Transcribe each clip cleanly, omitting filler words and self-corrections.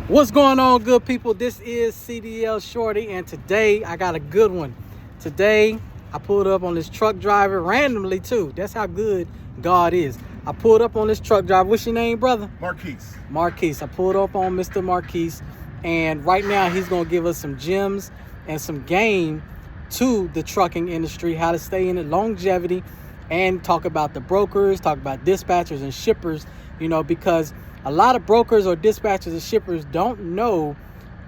What's going on, good people? This is CDL Shorty, and today I got a good one. Today I pulled up on this truck driver randomly too. That's how good God is. I pulled up on this truck driver. What's your name, brother? Marquise. Marquise. I pulled up on Mr. Marquise, and right now he's gonna give us some gems and some game to the trucking industry, how to stay in it, longevity, and talk about the brokers, talk about dispatchers and shippers, because a lot of brokers or dispatchers and shippers don't know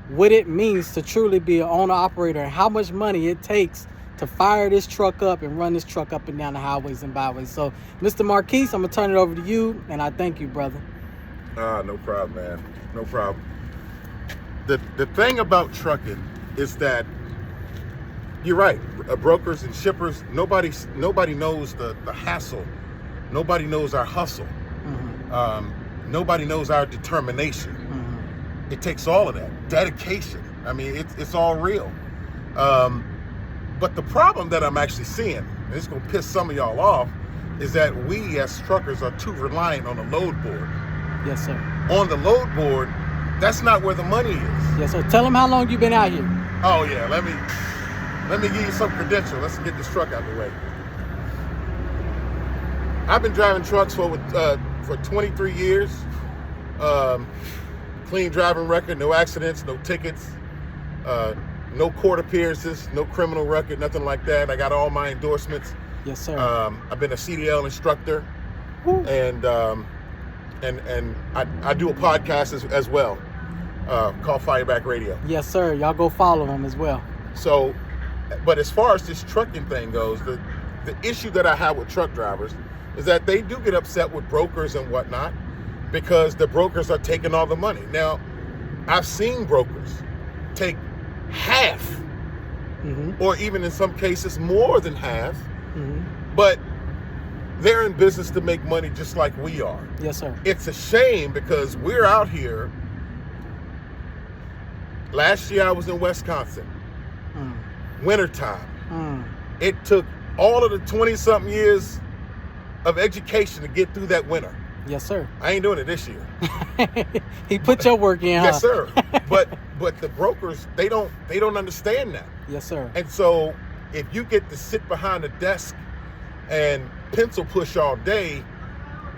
what it means to truly be an owner-operator and how much money it takes to fire this truck up and run this truck up and down the highways and byways. So, Mr. Marquise, I'm going to turn it over to you, and I thank you, brother. No problem, man. No problem. The thing about trucking is that you're right. Brokers and shippers, nobody knows the hassle. Nobody knows our hustle. Mm-hmm. Nobody knows our determination. Mm-hmm. It takes all of that. Dedication. I mean, it's all real. But the problem that I'm actually seeing, and it's going to piss some of y'all off, is that we as truckers are too reliant on the load board. Yes, sir. On the load board, that's not where the money is. Yes, sir. Tell them how long you've been out here. Oh, yeah. Let me give you some credentials. Let's get this truck out of the way. I've been driving trucks for 23 years. Clean driving record, no accidents, no tickets, no court appearances, no criminal record, nothing like that. I got all my endorsements. Yes, sir. I've been a CDL instructor. Woo. And I do a podcast as well, called Fireback Radio. Yes, sir. Y'all go follow him as well. So, but as far as this trucking thing goes, the issue that I have with truck drivers is that they do get upset with brokers and whatnot because the brokers are taking all the money. Now, I've seen brokers take half, mm-hmm. or even in some cases more than half, mm-hmm. but they're in business to make money just like we are. Yes, sir. It's a shame because we're out here. Last year I was in Wisconsin, wintertime. It took all of the 20-something years of education to get through that winter. Yes, sir. I ain't doing it this year. He put your work in, Yes, sir. But the brokers, they don't understand that. Yes, sir. And so if you get to sit behind a desk and pencil push all day,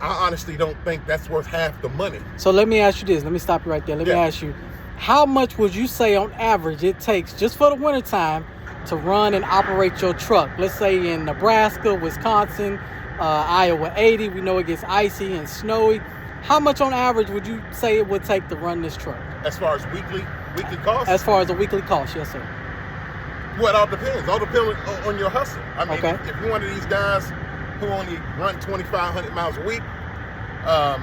I honestly don't think that's worth half the money. So let me ask you this. Let me stop you right there. Let me ask you, how much would you say on average it takes just for the wintertime to run and operate your truck? Let's say in Nebraska, Wisconsin, Iowa 80, we know it gets icy and snowy. How much on average would you say it would take to run this truck? As far as weekly cost? As far as the weekly cost, yes, sir. Well, it all depends. All depends on your hustle. I mean, okay. If you're one of these guys who only run 2,500 miles a week, I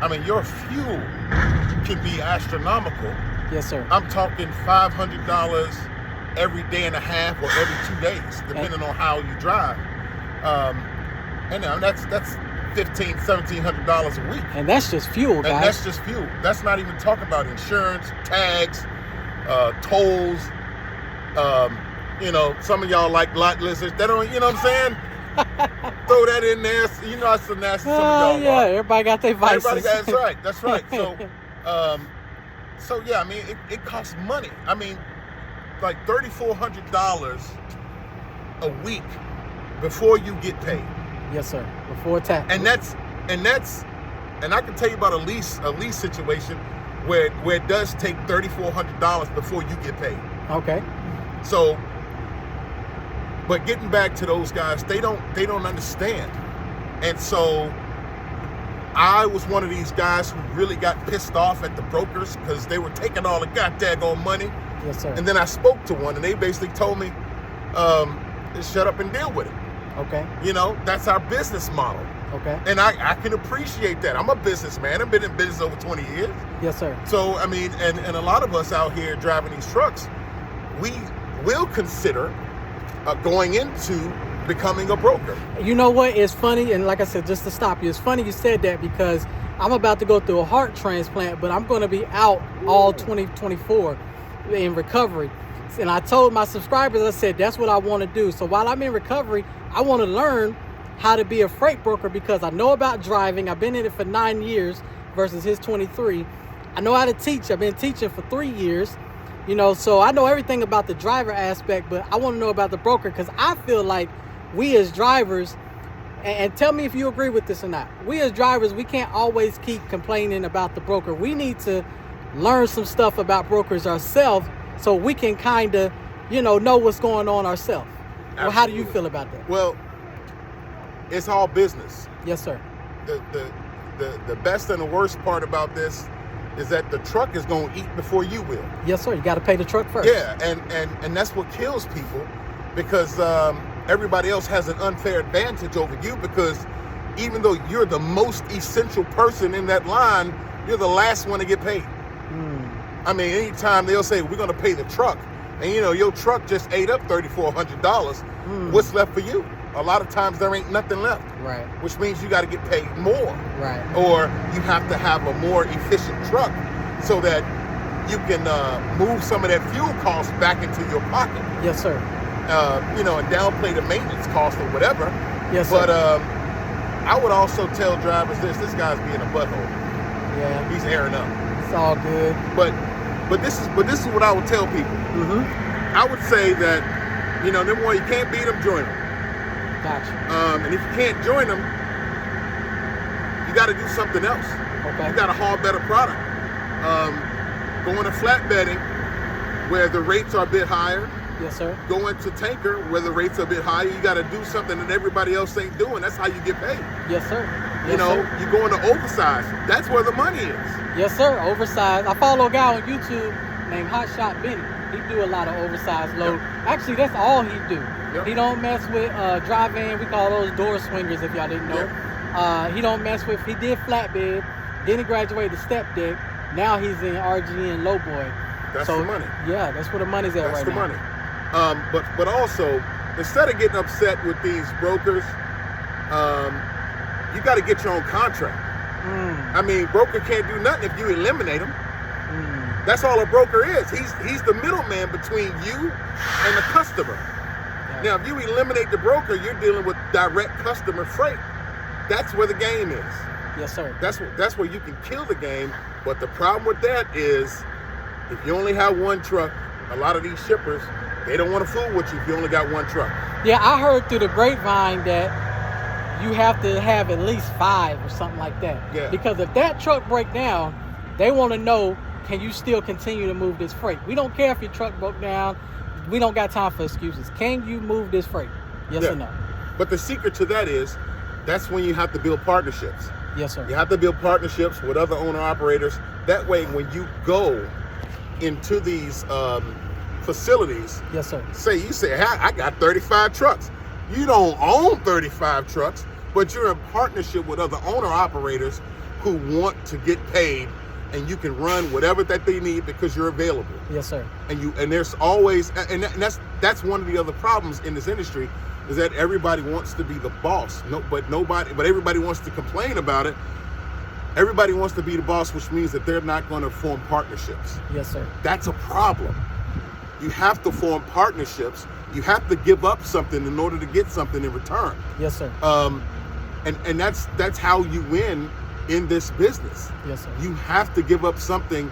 mean, your fuel can be astronomical. Yes, sir. I'm talking $500 every day and a half or every 2 days, depending on how you drive. And that's $1,500, $1,700 a week. And that's just fuel, guys. And that's just fuel. That's not even talking about insurance, tags, tolls. Some of y'all like lot lizards. They don't, you know what I'm saying? Throw that in there. You know that's so nasty. Some of y'all yeah, are. everybody got their vices. That's right. So yeah, I mean, it costs money. I mean, like $3,400 a week before you get paid. Yes, sir. Before tax. And I can tell you about a lease situation where it does take $3,400 before you get paid. Okay. So, but getting back to those guys, they don't understand. And so I was one of these guys who really got pissed off at the brokers because they were taking all the goddamn money. Yes, sir. And then I spoke to one and they basically told me, shut up and deal with it. Okay. That's our business model. Okay. And I can appreciate that. I'm a businessman. I've been in business over 20 years. Yes, sir. So, I mean, and a lot of us out here driving these trucks, we will consider going into becoming a broker. You know what? It's funny, and like I said, just to stop you, it's funny you said that because I'm about to go through a heart transplant, but I'm going to be out all 2024 in recovery. And I told my subscribers, I said, that's what I want to do. So while I'm in recovery, I want to learn how to be a freight broker because I know about driving. I've been in it for 9 years versus his 23. I know how to teach. I've been teaching for 3 years, you know, so I know everything about the driver aspect, but I want to know about the broker, because I feel like we as drivers, and tell me if you agree with this or not, we as drivers, we can't always keep complaining about the broker. We need to learn some stuff about brokers ourselves so we can kind of, you know what's going on ourselves. Well, how do you feel about that? Well, it's all business. Yes, sir. The best and the worst part about this is that the truck is going to eat before you will. Yes, sir. You got to pay the truck first. Yeah, and that's what kills people, because everybody else has an unfair advantage over you, because even though you're the most essential person in that line, you're the last one to get paid. I mean, anytime they'll say, we're going to pay the truck, and you know, your truck just ate up $3,400, what's left for you? A lot of times there ain't nothing left. Right. Which means you got to get paid more. Right. Or you have to have a more efficient truck so that you can move some of that fuel cost back into your pocket. Yes, sir. You know, and downplay the maintenance cost or whatever. Yes, sir. But I would also tell drivers this guy's being a butthole. Yeah. He's airing up. It's all good. But this is what I would tell people. I would say that, you know, number one, you can't beat them, join them. Gotcha. And if you can't join them, you got to do something else. Okay. You got to haul a better product. Going to flatbedding, where the rates are a bit higher. Yes, sir. Going to tanker, where the rates are a bit higher. You got to do something that everybody else ain't doing. That's how you get paid. Yes, sir. Yes, you know, sir. you going to Oversize. That's where the money is. Yes, sir. Oversized. I follow a guy on YouTube named Hot Shot Benny. He do a lot of oversized load. Yep. Actually, that's all he do. Yep. He don't mess with drive-in. We call those door swingers, if y'all didn't know. Yep. He don't mess with. He did flatbed. Then he graduated to step deck. Now he's in RG and lowboy. That's the money. Yeah, that's where the money's at right now. That's the money. But also, instead of getting upset with these brokers, you got to get your own contract. I mean, broker can't do nothing if you eliminate them. That's all a broker is. He's the middleman between you and the customer. Yeah. Now, if you eliminate the broker, you're dealing with direct customer freight. That's where the game is. Yes, sir. That's where you can kill the game. But the problem with that is, if you only have one truck, a lot of these shippers, they don't want to fool with you if you only got one truck. Yeah, I heard through the grapevine that you have to have at least 5 or something like that. Yeah. Because if that truck break down, they want to know, can you still continue to move this freight? We don't care if your truck broke down. We don't got time for excuses. Can you move this freight? Yes or no? But the secret to that is, that's when you have to build partnerships. Yes, sir. You have to build partnerships with other owner-operators. That way, when you go into these facilities, yes, sir. You say, I got 35 trucks. You don't own 35 trucks, but you're in partnership with other owner-operators who want to get paid, and you can run whatever that they need because you're available. Yes, sir. And there's always, and that's one of the other problems in this industry, is that everybody wants to be the boss. But everybody wants to complain about it. Everybody wants to be the boss, which means that they're not going to form partnerships. Yes, sir. That's a problem. You have to form partnerships. You have to give up something in order to get something in return. Yes, sir. And that's how you win in this business. Yes, sir. You have to give up something.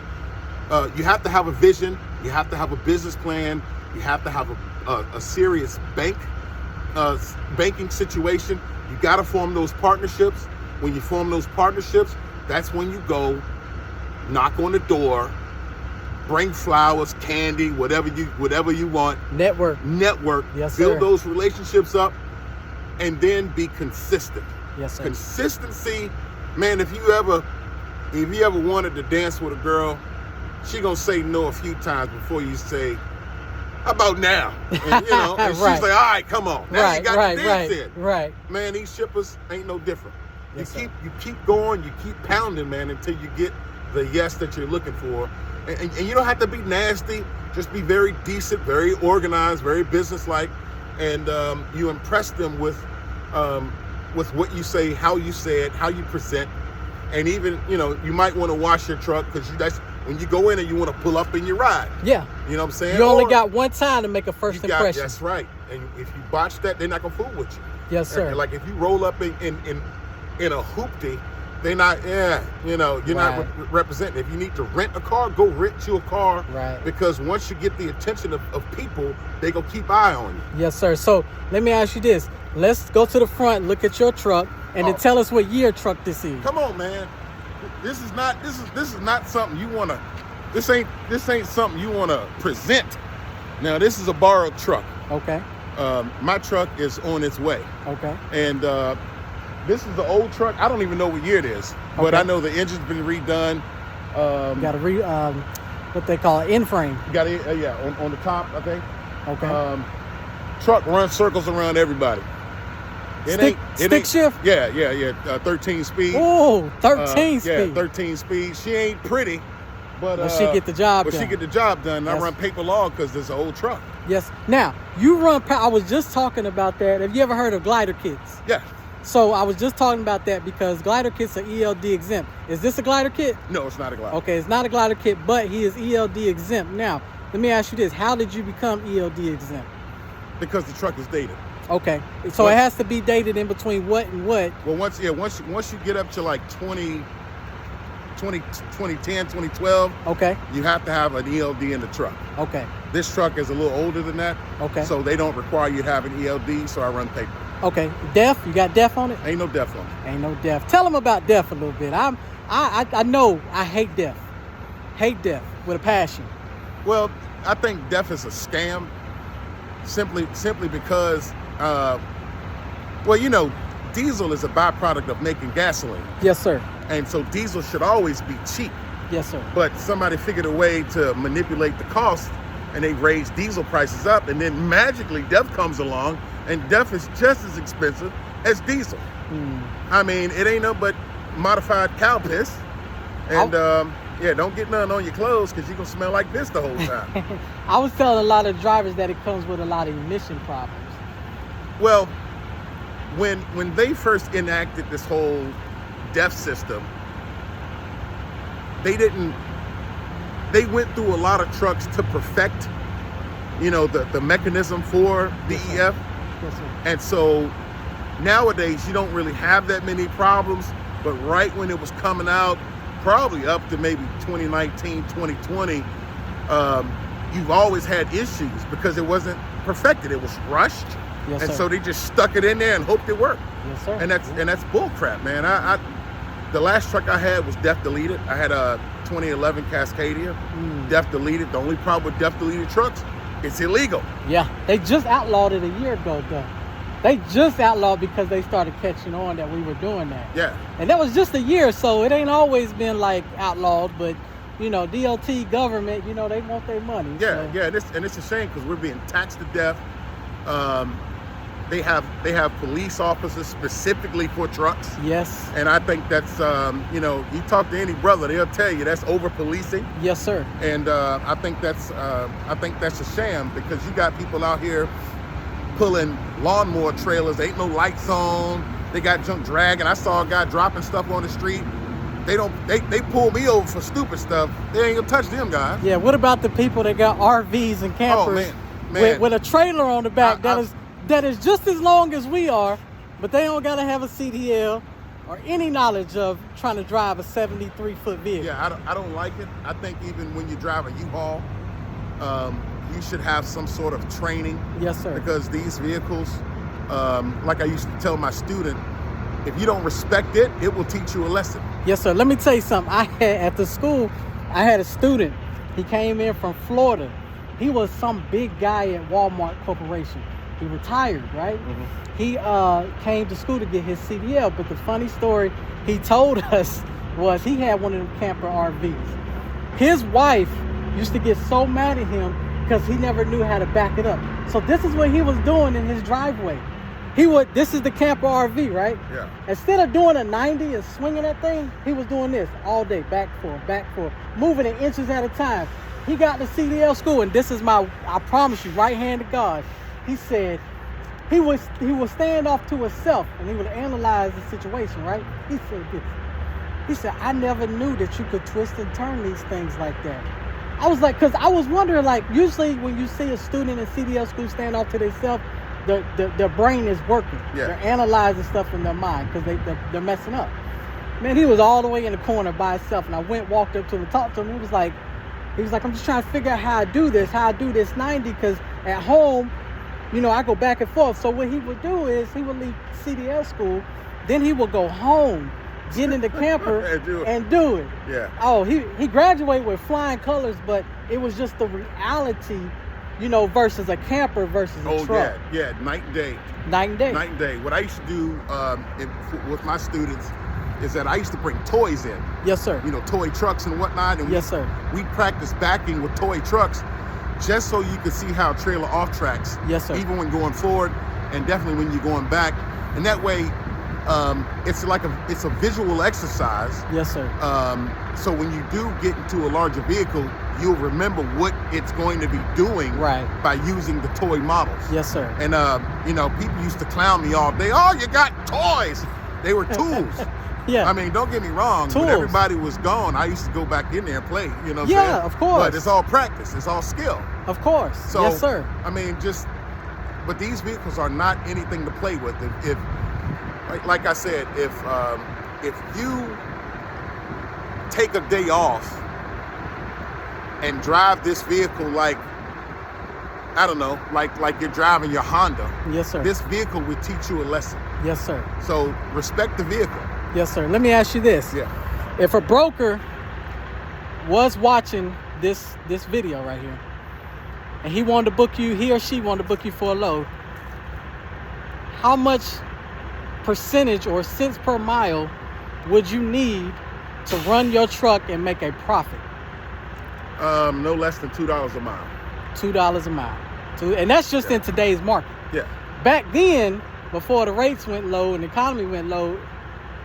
You have to have a vision. You have to have a business plan. You have to have a serious banking situation. You got to form those partnerships. When you form those partnerships, that's when you go knock on the door, bring flowers, candy, whatever you want. Network. Build Yes, sir. those relationships up, and then be consistent. Yes, sir. Consistency, man. If you ever wanted to dance with a girl, she gonna say no a few times before you say, "How about now?" And, and Right. she's like, "All right, come on." Now you got to dance in. Right. Man, these shippers ain't no different. Yes, you keep going, you keep pounding, man, until you get the yes that you're looking for. And you don't have to be nasty. Just be very decent, very organized, very businesslike, and you impress them with what you say, how you say it, how you present, and even you might want to wash your truck because that's when you go in and you want to pull up in your ride. Yeah, you know what I'm saying. You only got one time to make a first impression. That's right. And if you botch that, they're not gonna fool with you. Yes, sir. And like if you roll up in a hoopty, They not, you're not representing. If you need to rent a car, go rent you a car. Right. Because once you get the attention of people, they gonna keep eye on you. Yes, sir. So let me ask you this. Let's go to the front, look at your truck, and then tell us what year truck this is. Come on, man. This is not something you wanna. This ain't something you wanna present. Now this is a borrowed truck. Okay. My truck is on its way. Okay. And this is the old truck. I don't even know what year it is, but I know the engine's been redone. You got a what they call an end frame. Got it, on the top, I think. Okay. Truck runs circles around everybody. Stick shift? Yeah. 13 speed. Oh, 13 speed. Yeah, 13 speed. She ain't pretty, but she get the job done. But she get the job done. I run paper log because it's an old truck. Yes. Now, you run, I was just talking about that. Have you ever heard of glider kits? Yeah. So I was just talking about that because glider kits are ELD exempt. Is this a glider kit? No, it's not a glider. Okay, it's not a glider kit, but he is ELD exempt. Now, let me ask you this. How did you become ELD exempt? Because the truck is dated. Okay. So it has to be dated in between what and what? Well, once you get up to like 2010, 2012, okay, you have to have an ELD in the truck. Okay. This truck is a little older than that. Okay. So they don't require you to have an ELD, so I run paper. Okay. DEF, you got DEF on it? Ain't no DEF on it. Ain't no DEF. Tell them about DEF a little bit. I know I hate DEF. Hate DEF with a passion. Well, I think DEF is a scam simply because diesel is a byproduct of making gasoline. Yes, sir. And so diesel should always be cheap. Yes, sir. But somebody figured a way to manipulate the cost, and they raised diesel prices up, and then magically DEF comes along, and DEF is just as expensive as diesel. I mean, it ain't no but modified cow piss. And don't get none on your clothes because you're going to smell like this the whole time. I was telling a lot of drivers that it comes with a lot of emission problems. Well, when they first enacted this whole DEF system, they went through a lot of trucks to perfect, the mechanism for DEF. Yes, sir. And so nowadays you don't really have that many problems, but right when it was coming out, probably up to maybe 2019, 2020, you've always had issues because it wasn't perfected. It was rushed. Yes, and sir. so they just stuck it in there and hoped it worked. Yes, sir. And that's bull crap, man. The last truck I had was DEF deleted. I had a 2011 Cascadia, DEF deleted. The only problem with DEF deleted trucks, it's illegal. Yeah, they just outlawed it a year ago, though. They just outlawed because they started catching on that we were doing that. Yeah. And that was just a year, so it ain't always been like outlawed, but DOT government, they want their money. Yeah, so. yeah, and it's a shame because we're being taxed to death. They have police officers specifically for trucks. Yes. And I think that's you talk to any brother, they'll tell you that's over policing. Yes, sir. And I think that's a sham because you got people out here pulling lawnmower trailers. Ain't no lights on. They got junk dragging. I saw a guy dropping stuff on the street. They pull me over for stupid stuff. They ain't gonna touch them guys. Yeah. What about the people that got RVs and campers with a trailer on the back that is just as long as we are, but they don't gotta have a CDL or any knowledge of trying to drive a 73-foot vehicle? Yeah, I don't like it. I think even when you drive a U-Haul, you should have some sort of training. Yes, sir. Because these vehicles, like I used to tell my student, if you don't respect it, it will teach you a lesson. Yes, sir. Let me tell you something. At the school, I had a student. He came in from Florida. He was some big guy at Walmart Corporation. He retired, right? Mm-hmm. He came to school to get his CDL, but the funny story he told us was he had one of them camper RVs. His wife used to get so mad at him because he never knew how to back it up. So this is what he was doing in his driveway. This is the camper RV, right? Yeah. Instead of doing a 90 and swinging that thing, he was doing this all day, back forth, moving it inches at a time. He got to CDL school, and this is I promise you, right hand to God. He said he would stand off to himself, and he would analyze the situation, right? He said this. He said, I never knew that you could twist and turn these things like that. I was like, because I was wondering, like, usually when you see a student in CDL school stand off to themselves, their brain is working. Yeah. They're analyzing stuff in their mind because they're messing up. Man, he was all the way in the corner by himself, and I walked up to him and talked to him. He was like, I'm just trying to figure out how I do this 90, because at home, you know, I go back and forth. So what he would do is he would leave CDL school, then he would go home, get in the camper and do it. Yeah. Oh, he graduated with flying colors, but it was just the reality, you know, versus a camper versus a truck. Yeah, night and day. Night and day. Night and day. What I used to do with my students is that I used to bring toys in. Yes, sir. You know, toy trucks and whatnot. And yes, sir. We practice backing with toy trucks just so you can see how trailer off tracks. Yes, sir. Even when going forward and definitely when you're going back. And that way, it's a visual exercise. Yes, sir. So when you do get into a larger vehicle, you'll remember what it's going to be doing by using the toy models. Yes, sir. And you know, people used to clown me all day. Oh, you got toys. They were tools. Yeah. I mean, don't get me wrong. Tools. When everybody was gone, I used to go back in there and play. You know what I'm saying? Yeah, of course. But it's all practice. It's all skill. Of course. So, yes, sir. I mean, but these vehicles are not anything to play with. If like I said, if you take a day off and drive this vehicle like, I don't know, like you're driving your Honda. Yes, sir. This vehicle will teach you a lesson. Yes, sir. So respect the vehicle. Yes, sir. Let me ask you this. Yeah. If a broker was watching this video right here, and he or she wanted to book you for a load, how much percentage or cents per mile would you need to run your truck and make a profit? No less than $2 a mile. $2 a mile. And that's just in today's market. Yeah. Back then, before the rates went low and the economy went low,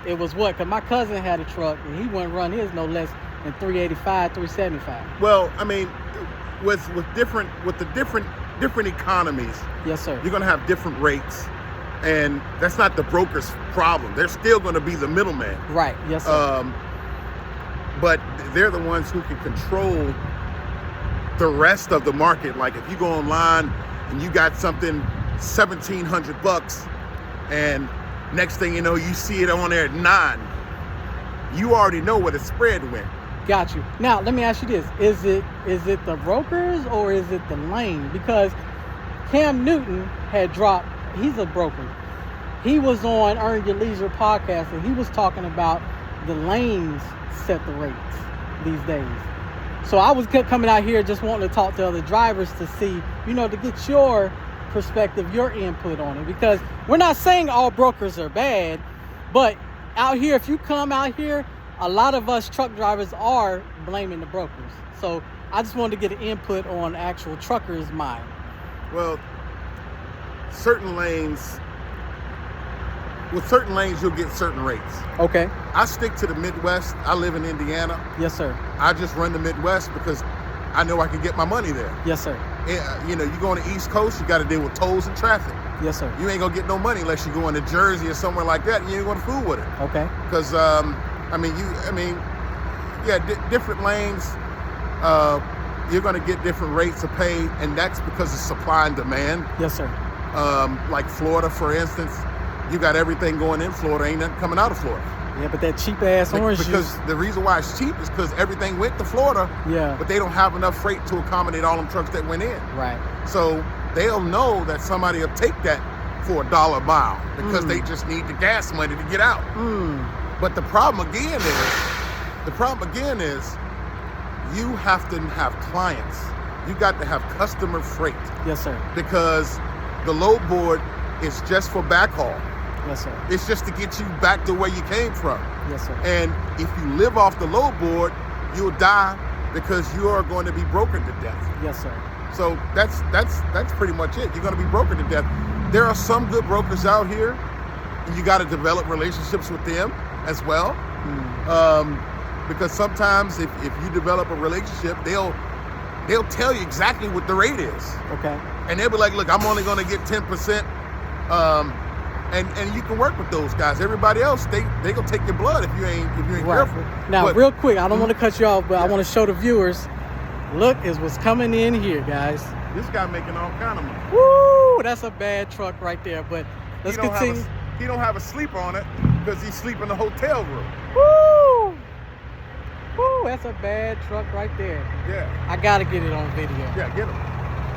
it was what? Because my cousin had a truck and he wouldn't run his no less than $385, $375. Well, I mean, with the different economies, yes, sir, you're gonna have different rates, and that's not the broker's problem. They're still gonna be the middleman. Right. Yes, sir. But they're the ones who can control the rest of the market. Like if you go online and you got something $1,700, and next thing you know, you see it on there at $9. You already know where the spread went. Got you. Now let me ask you this: is it the brokers or is it the lane? Because Cam Newton had dropped. He's a broker. He was on Earn Your Leisure podcast, and he was talking about the lanes set the rates these days. So I was coming out here just wanting to talk to other drivers to see, you know, to get your perspective, your input on it, because we're not saying all brokers are bad, but out here, if you come out here, a lot of us truck drivers are blaming the brokers. So I just wanted to get an input on actual truckers' mind. Well, with certain lanes, you'll get certain rates. Okay. I stick to the Midwest. I live in Indiana. Yes, sir. I just run the Midwest because I know I can get my money there. Yes, sir. You know, you go on the East Coast, you got to deal with tolls and traffic. Yes, sir. You ain't gonna get no money unless you go into Jersey or somewhere like that, and you ain't gonna fool with it. Okay. Because different lanes, you're gonna get different rates of pay, and that's because of supply and demand. Yes, sir. Like Florida, for instance, you got everything going in Florida, ain't nothing coming out of Florida. Yeah, but that cheap ass orange juice. Because the reason why it's cheap is because everything went to Florida. Yeah. But they don't have enough freight to accommodate all them trucks that went in. Right. So they'll know that somebody will take that for $1 a mile because they just need the gas money to get out. But the problem again is you have to have clients. You got to have customer freight. Yes, sir. Because the load board is just for backhaul. Yes, sir. It's just to get you back to where you came from. Yes, sir. And if you live off the load board, you'll die because you are going to be broken to death. Yes, sir. So that's pretty much it. You're going to be broken to death. There are some good brokers out here, and you got to develop relationships with them as well. Because sometimes if you develop a relationship, they'll tell you exactly what the rate is. Okay. And they'll be like, look, I'm only going to get 10%. And you can work with those guys. Everybody else, they gonna take your blood if you ain't careful. Now, real quick, I don't want to cut you off, but I want to show the viewers. Look is what's coming in here, guys. This guy making all kind of money. Woo! That's a bad truck right there. But let's continue. He don't have a sleeper on it. because he's sleeping in the hotel room. Woo! Woo, that's a bad truck right there. Yeah. I gotta get it on video. Yeah, get him.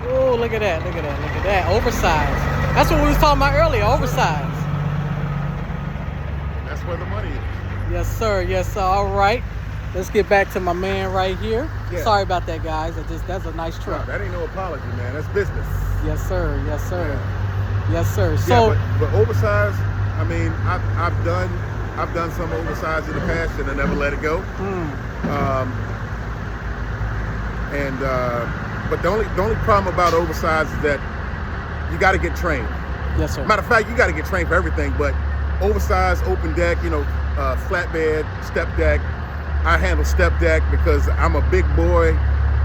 Oh, look at that, look at that, look at that. Oversized. That's what we was talking about earlier, oversized. That's where the money is. Yes, sir, yes, sir. All right. Let's get back to my man right here. Yeah. Sorry about that, guys. That's a nice No, truck. that ain't no apology, man. That's business. Yes, sir, yes, sir. Yeah. Yes, sir. So, Yeah, but oversized, I mean, I've done some oversized in the past and I never let it go. But the only problem about oversized is that you got to get trained. yes, sir. Matter of fact, you got to get trained for everything. But oversized, open deck, flatbed, step deck. I handle step deck because I'm a big boy.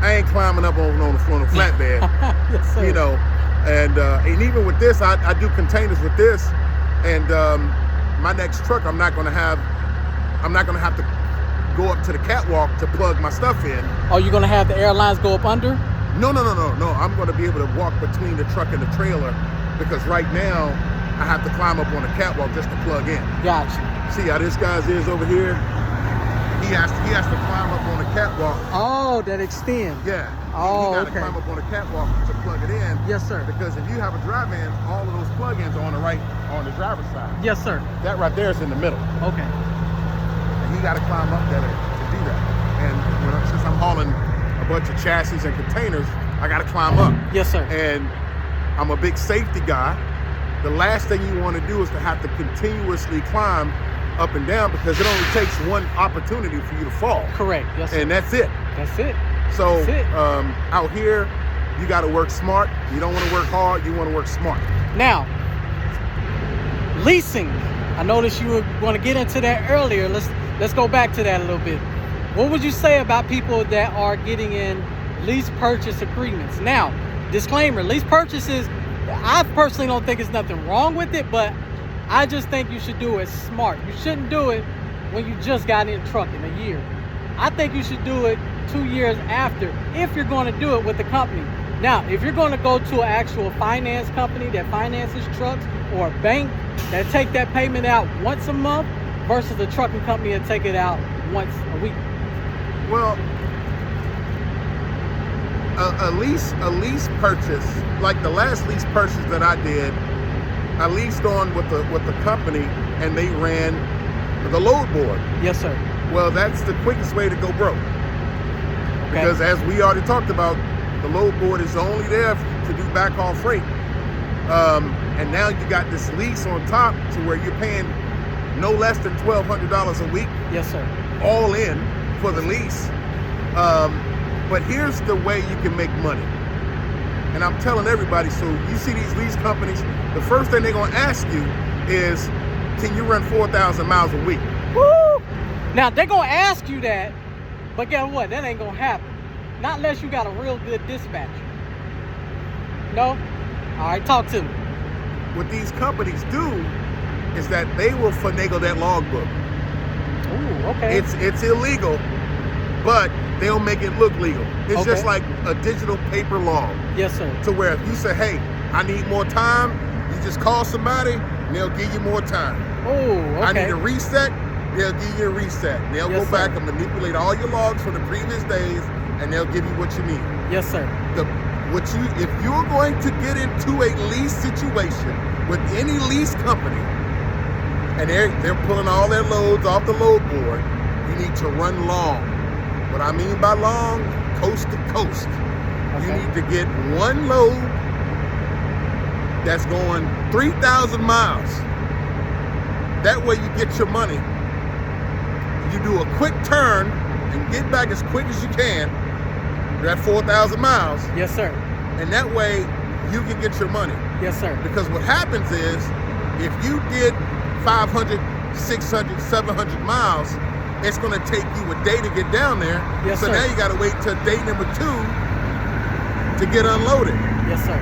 I ain't climbing up on the flatbed. yes, sir. And even with this, I do containers with this. And my next truck, I'm not gonna have to go up to the catwalk to plug my stuff in. Oh, you're gonna have the airlines go up under? No. I'm gonna be able to walk between the truck and the trailer because right now I have to climb up on the catwalk just to plug in. Gotcha. See how this guy's is over here? He has to climb up on the catwalk. Oh, that extends. Yeah. Oh, he got to okay. climb up on the catwalk to plug it in. Yes, sir. Because if you have a drive-in, all of those plug-ins are on the right, on the driver's side. Yes, sir. That right there is in the middle. Okay. And he got to climb up there to do that. And since I'm hauling a bunch of chassis and containers, I got to climb up. Yes, sir. And I'm a big safety guy. The last thing you want to do is to have to continuously climb up and down because it only takes one opportunity for you to fall. Correct. Yes, sir. And that's it. That's it. So That's it. out here, you got to work smart. You don't want to work hard. You want to work smart. Now, leasing. I noticed you were going to get into that earlier. Let's go back to that a little bit. What would you say about people that are getting in lease purchase agreements? Now, disclaimer, lease purchases, I personally don't think there's nothing wrong with it, but I just think you should do it smart. You shouldn't do it when you just got in trucking a year. I think you should do it 2 years after if you're going to do it with the company. Now, if you're going to go to an actual finance company that finances trucks or a bank that take that payment out once a month versus a trucking company that take it out once a week. Well, a lease purchase, like the last lease purchase that I did, I leased on with the company and they ran the load board. Yes, sir. Well, that's the quickest way to go broke. Okay. Because as we already talked about, the load board is only there to do backhaul freight. And now you got this lease on top to where you're paying no less than $1,200 a week. Yes, sir. All in for the lease. But here's the way you can make money. And I'm telling everybody, so you see these lease companies, the first thing they're gonna ask you is, can you run 4,000 miles a week? Woo! Now, they're going to ask you that, but guess what? That ain't going to happen. Not unless you got a real good dispatcher. No? All right, talk to me. What these companies do is that they will finagle that logbook. Ooh, okay. It's illegal, but they'll make it look legal. It's Okay. just like a digital paper log. Yes, sir. To where if you say, hey, I need more time, you just call somebody and they'll give you more time. Oh, okay. I need a reset, they'll give you a reset. They'll Yes, go back sir. and manipulate all your logs from the previous days and they'll give you what you need. Yes, sir. If you're going to get into a lease situation with any lease company and they're pulling all their loads off the load board, you need to run long. What I mean by long, coast to coast. Okay. You need to get one load that's going 3,000 miles. That way you get your money. You do a quick turn and get back as quick as you can. You're at 4,000 miles. Yes, sir. And that way you can get your money. Yes, sir. Because what happens is if you did 500, 600, 700 miles, it's going to take you a day to get down there. Yes, so sir. now you got to wait till day number 2 to get unloaded. Yes, sir.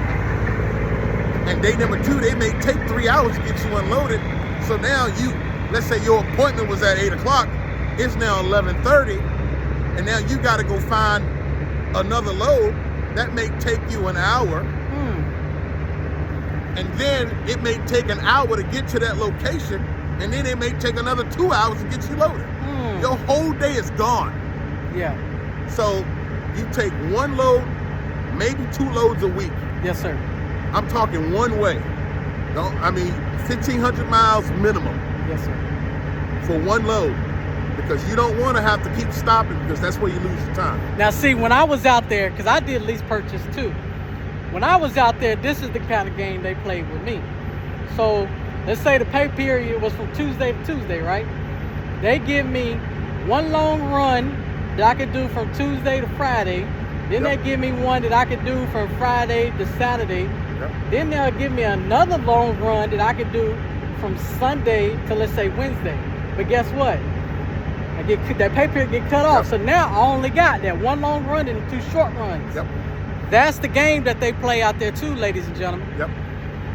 And day number 2, they may take 3 hours to get you unloaded. So now let's say your appointment was at 8 o'clock, it's now 11:30, and now you got to go find another load. That may take you an hour. And then it may take an hour to get to that location. and then it may take another 2 hours to get you loaded. Your whole day is gone. Yeah. So you take one load, maybe 2 loads a week. Yes, sir. I'm talking one way. 1,500 miles minimum. Yes, sir. For one load, because you don't want to have to keep stopping, because that's where you lose your time. Now, see, when I was out there, because I did lease purchase too. When I was out there, this is the kind of game they played with me. So let's say the pay period was from Tuesday to Tuesday, right? They give me one long run that I could do from Tuesday to Friday. Then they give me one that I could do from Friday to Saturday. Then they'll give me another long run that I could do from Sunday to, let's say, Wednesday. But guess what? That pay period get cut off. So now I only got that one long run and 2 short runs. That's the game that they play out there too, ladies and gentlemen.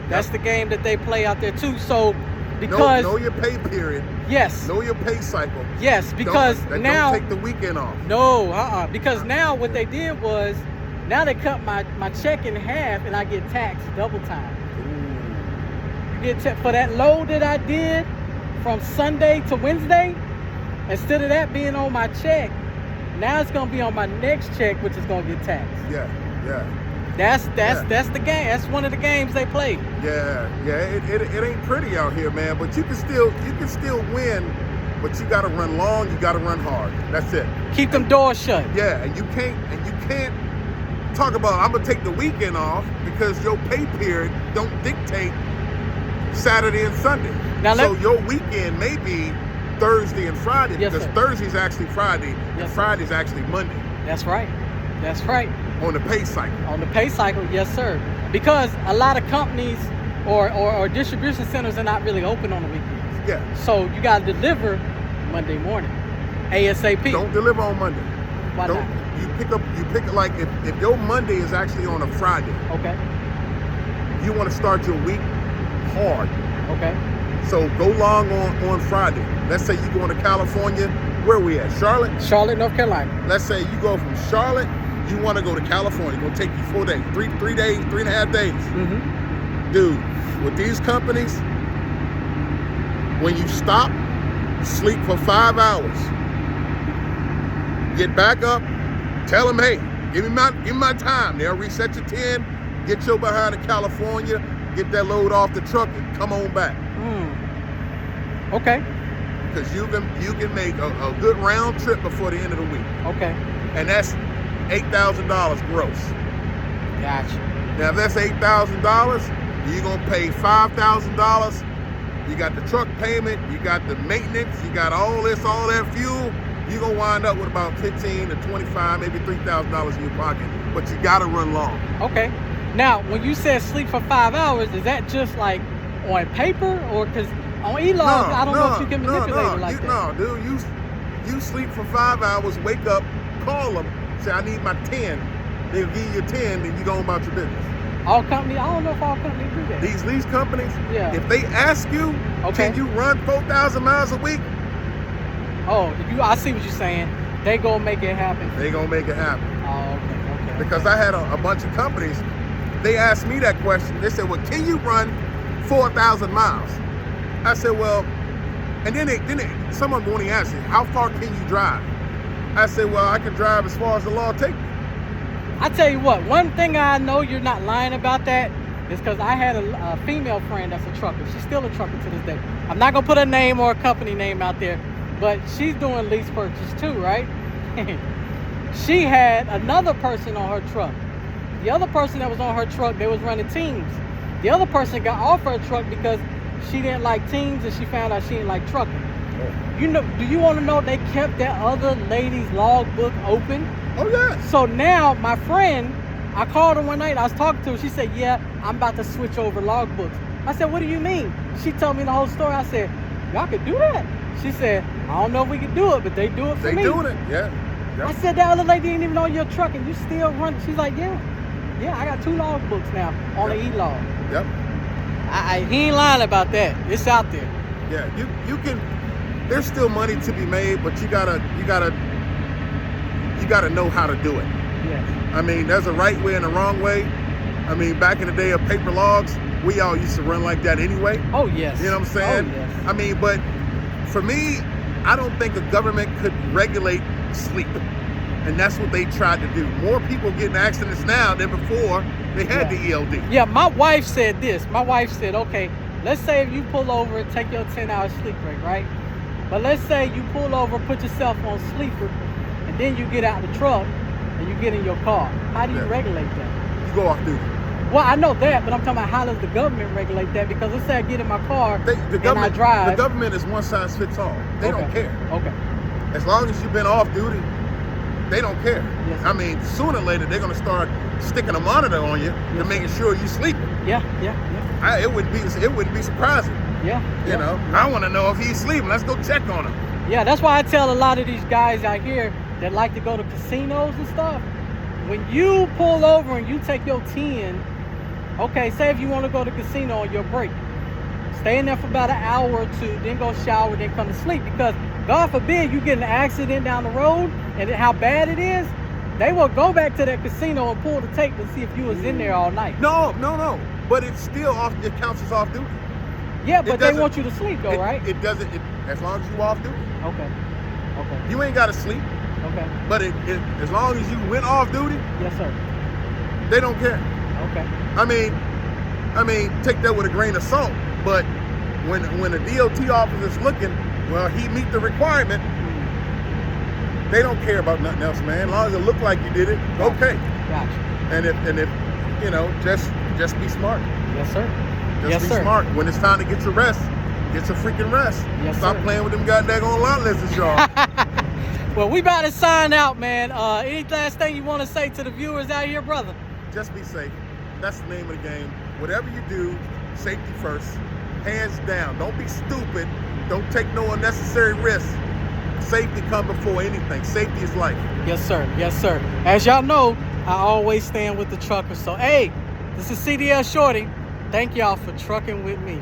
That's the game that they play out there too. So because know your pay period. Yes. Know your pay cycle. Yes, because now don't take the weekend off. No, because now what they did was, now they cut my check in half and I get taxed double time. You get for that load that I did from Sunday to Wednesday. Instead of that being on my check, now it's gonna be on my next check, which is gonna get taxed. Yeah. That's the game. That's one of the games they play. It ain't pretty out here, man. But you can still win. But you gotta run long. You gotta run hard. That's it. Keep them doors shut. Yeah, and you can't talk about I'm gonna take the weekend off, because your pay period don't dictate Saturday and Sunday. Now so your weekend may be Thursday and Friday, because sir. Thursday's actually Friday and Friday's actually Monday. That's right. On the pay cycle. On the pay cycle, yes, sir. Because a lot of companies or distribution centers are not really open on the weekends. Yeah. So you got to deliver Monday morning, ASAP. Don't deliver on Monday. Why not? You pick like if your Monday is actually on a Friday. Okay. You want to start your week hard. Okay. So go long on Friday. Let's say you going to California. Where we at? Charlotte, North Carolina. Let's say you go from Charlotte. You want to go to California. It's gonna take you 4 days, three days, 3.5 days. Dude, with these companies, when you stop, sleep for 5 hours, get back up, tell them, hey, give me my time. They'll reset your 10, get your behind to California, get that load off the truck, and come on back. Okay. Because you can make a good round trip before the end of the week. Okay. And that's $8,000 gross. Gotcha. Now, if that's $8,000, you're going to pay $5,000. You got the truck payment, you got the maintenance, you got all that fuel. You're going to wind up with about $15,000 to $25,000, maybe $3,000 in your pocket. But you got to run long. Okay. Now, when you said sleep for 5 hours, is that just like on paper, or because on e-logs, I don't know if you can manipulate it like that. No, dude, you sleep for 5 hours, wake up, call them, say, I need my 10. They'll give you your 10, then you go about your business. All companies, I don't know if all companies do that. These lease companies, yeah. If they ask you, can you run 4,000 miles a week? Oh, I see what you're saying. They gonna make it happen. They gonna make it happen. Oh, okay. Because I had a bunch of companies, they asked me that question. They said, well, can you run 4,000 miles? I said, well, and then someone won't even ask you, how far can you drive? I said, well, I can drive as far as the law takes me. I tell you what, one thing I know you're not lying about that is because I had a female friend that's a trucker. She's still a trucker to this day. I'm not going to put a name or a company name out there, but she's doing lease purchase too, right? She had another person on her truck. The other person that was on her truck, they was running teams. The other person got off her truck because she didn't like teams and she found out she didn't like trucking. You know, do you want to know they kept that other lady's logbook open? Oh, yeah. So now my friend, I called her one night, I was talking to her, she said, yeah, I'm about to switch over logbooks. I said, what do you mean? She told me the whole story. I said, y'all could do that? She said, I don't know if we can do it, but they do it for me. They doing it, yeah. Yep. I said, that other lady didn't even know your truck and you still run. She's like, yeah, I got 2 logbooks now on the e-log. Yep. He ain't lying about that. It's out there. Yeah, you can. There's still money to be made, but you gotta know how to do it. Yeah. I mean, there's a right way and a wrong way. I mean, back in the day of paper logs, we all used to run like that anyway. Oh, yes. You know what I'm saying? Oh, yes. I mean, but for me, I don't think a government could regulate sleep. And that's what they tried to do. More people get in accidents now than before they had the ELD. Yeah, my wife said this. My wife said, okay, let's say if you pull over and take your 10-hour sleep break, right? But let's say you pull over, put yourself on sleeper, and then you get out the truck and you get in your car. How do you regulate that? You go off duty. Well, I know that, but I'm talking about how does the government regulate that? Because let's say I get in my car and I drive. The government is one size fits all. They don't care. Okay. As long as you've been off duty, they don't care. Yes. I mean, sooner or later, they're going to start sticking a monitor on you to making sure you're sleeping. Yeah. It wouldn't be surprising. Yeah. You know, I want to know if he's sleeping. Let's go check on him. Yeah, that's why I tell a lot of these guys out here that like to go to casinos and stuff. When you pull over and you take your 10, okay, say if you want to go to the casino on your break, stay in there for about an hour or two, then go shower, then come to sleep. Because God forbid you get in an accident down the road and how bad it is, they will go back to that casino and pull the tape to see if you was in there all night. No. But it's still off. It counts as off duty. Yeah, but they want you to sleep though, right? It doesn't. As long as you off duty. Okay. You ain't got to sleep. Okay. But as long as you went off duty. Yes, sir. They don't care. Okay. I mean, take that with a grain of salt. But when a DOT officer's looking, well, he meet the requirement. They don't care about nothing else, man. As long as it look like you did it, okay. Gotcha. And if you know, just be smart. Yes, sir. Just be smart. When it's time to get your rest, get your freaking rest. Yes, Stop sir. playing with them goddamn lot lizards, y'all. Well, we about to sign out, man. Any last thing you want to say to the viewers out here, brother? Just be safe. That's the name of the game. Whatever you do, safety first. Hands down. Don't be stupid. Don't take no unnecessary risks. Safety come before anything. Safety is life. Yes, sir. Yes, sir. As y'all know, I always stand with the truckers. So, hey, this is CDL Shorty. Thank y'all for trucking with me.